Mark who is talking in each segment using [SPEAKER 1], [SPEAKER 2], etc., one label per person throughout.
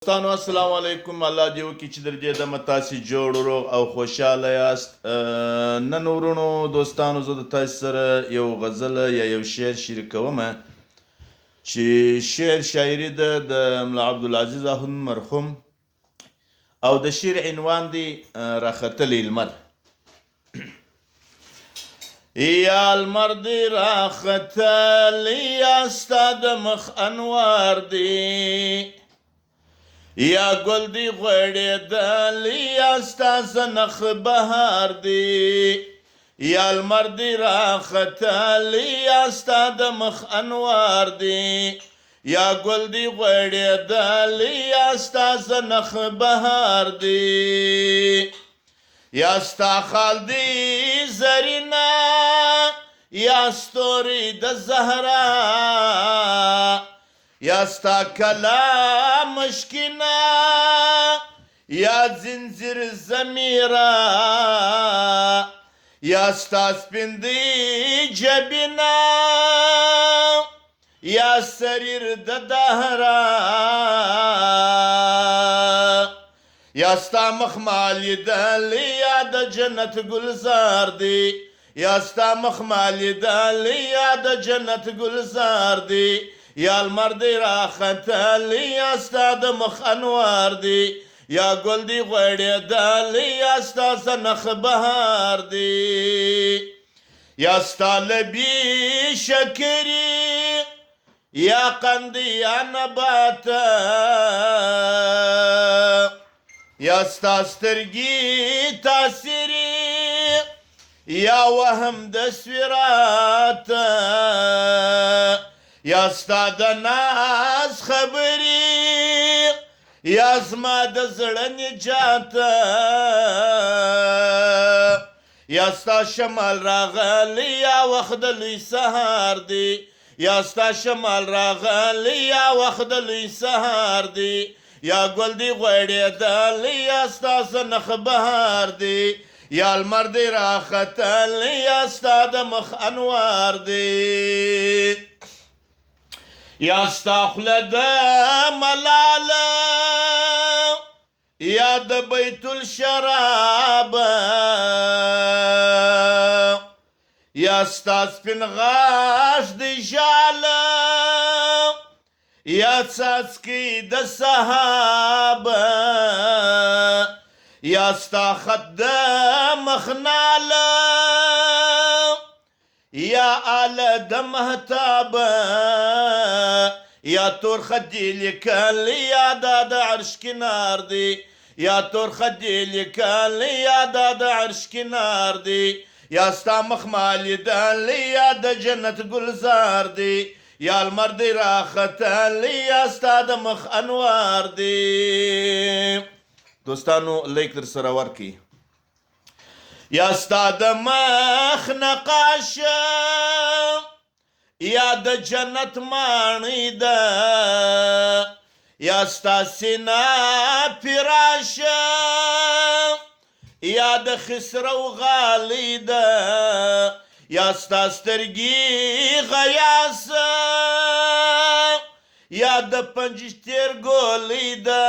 [SPEAKER 1] دوستانو السلام علیکم. الله دې وکړي چې درجې دمه تاسې جوړ روغ او خوشحاله یاست. نن ورونو دوستانو زه د تاسې سره یو غزل یا یو شعر شریکوم چې شعر شاعري ده د ملا عبدالعزیز اخوند مرحوم او د شعر عنوان دی راختلی لمر. یا لمر دی راختلی یا ستا د مخ انوار دی یا ګل دی غوړېدلی یا ستا زنخ بهار دی یا لمر دی راختلی یا ستا د مخ انوار دی یا ګل دی غوړېدلی یا ستا زنخ بهار دی یا ستا خال دی زرینا یا ستوری د زهرا یا ستا کلام مشکینا یا زنجیر زمیرا یا ستا سپیندی جبینا یا سریر د دهرا یا ستا مخ مالیدلی یا د جنت گلزار دی یا ستا مخ مالیدلی یا د جنت گلزار دی یا لمر دی راختلی یا ستا د مخ انوار دی یا ګل دی غوړېدلی یا ستا زنخ بهار دی یا ستا لبی شکری یا قندی یا نبات یا ستا سترګي تاثیری یا وهم د سویرات یا ستا د ناز خبری یا زما د زړه نجات یا ستا شمال راغلی یا وخت د لوی سهار دی یا ستا شمال راغلی یا وخت د لوی سهار دی یا ګل دی غوړېدلی یا ستا زنخ بهار دی یا لمر دی راختلی یا ستا د مخ انوار دی یا ستا خوله د ملاله یا د بیت الشراب یا ستا سپین غاښ د ژاله یا څاڅکي د سحاب یا ستا خط د مخناله یا آله د مهتاب یا تور خط دی لیکلی یا دا د عرش کنار دی یا تور خط دی لیکلی یا دا د عرش کنار دی یا ستا مخ مالیدلی یا د جنت گلزار دی یا لمر دی راختلی یا ستا د مخ انوار دی. دوستانو لیک در سره ورکی یا ستا د مخ نقاشه یا د جنت ماڼۍ ده یا ستا سینه فراشه یا د خسرو غالی ده یا ستا سترګي غیاسه یا د پنجشتیر ګولی ده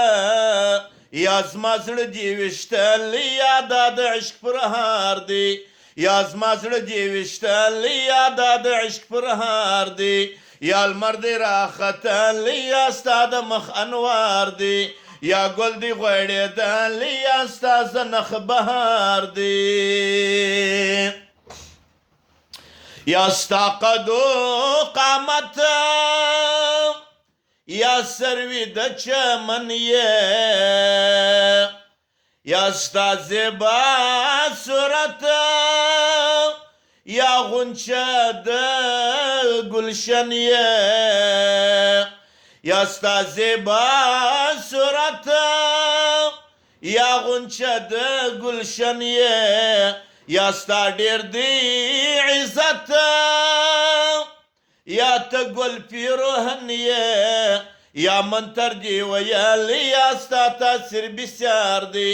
[SPEAKER 1] یا زما زړه دی ویشتلی یا دا د عشق پرهار دی یا زما زړه دی ویشتلی یا دا د عشق پرهار دی یا لمر دی راختلی یا ستا د مخ انوار دی یا ګل دی غوړېدلی یا ستا زنخ بهار دی یا ستا قد و قامت یا سروی د چمن یا ستا زیبا صورت یا غنچه د گلشن یا ستا زیبا صورت یا غنچه د گلشن یا ستا ډیر دی عزت یا ته ګل پیروهن یا منتر دی ویلی یا ستا تاثیر بسیار دی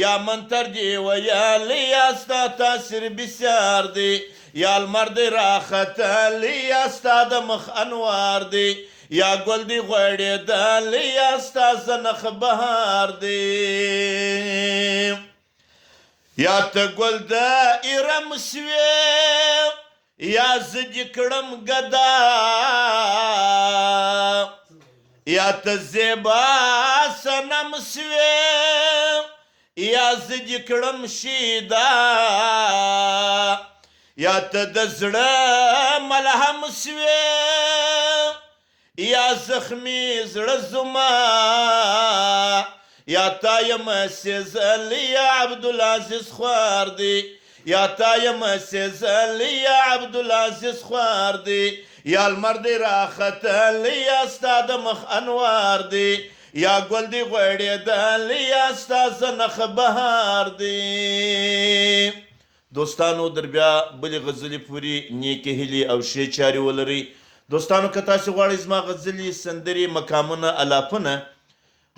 [SPEAKER 1] یا منتر دی ویلی یا ستا تاثیر بسیار دی یا لمر دی راختلی یا ستا د مخ انوار دی یا ګل دی غوړېدل یا ستا زنخ بهار دی یا ته ګل د ایرم سوې یا زه دې کړم ګدا یا ته زیبا صنم سوې یا زه دې کړم شیدا یا ته د زړه ملهم سوې یا زخمی زړه زما یا تا یم سیزل یا عبدالعزیز خوار دی یا تا یم سیزل یا عبدالعزیز خوار دی یا لمر دی راختل یا ستا د مخ انوار دی یا ګل دی غوړېدل یا ستا زنخ بهار دی دوستانو در بیا بلې غزلې پورې نیکې هیلې او ښې چارې ولرئ دوستانو که تاسې غواړئ زما غزلې سندرې مقامونه الاپونه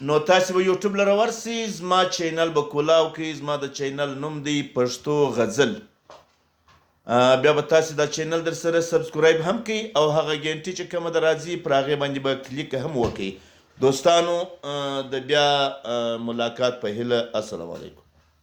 [SPEAKER 1] نو تاسې به یوټیوب لره ورسئ زما چینل به کولاو کوي زما د چینل نوم دی پښتو غزل بیا به تاسې دا چینل در سره سبسکرایب هم کوي او هغه ګنټې چې کومه د راځي پر هغې باندې به کلیک هم وکړئ دوستانو د بیا ملاقات په هیله السلام علیکم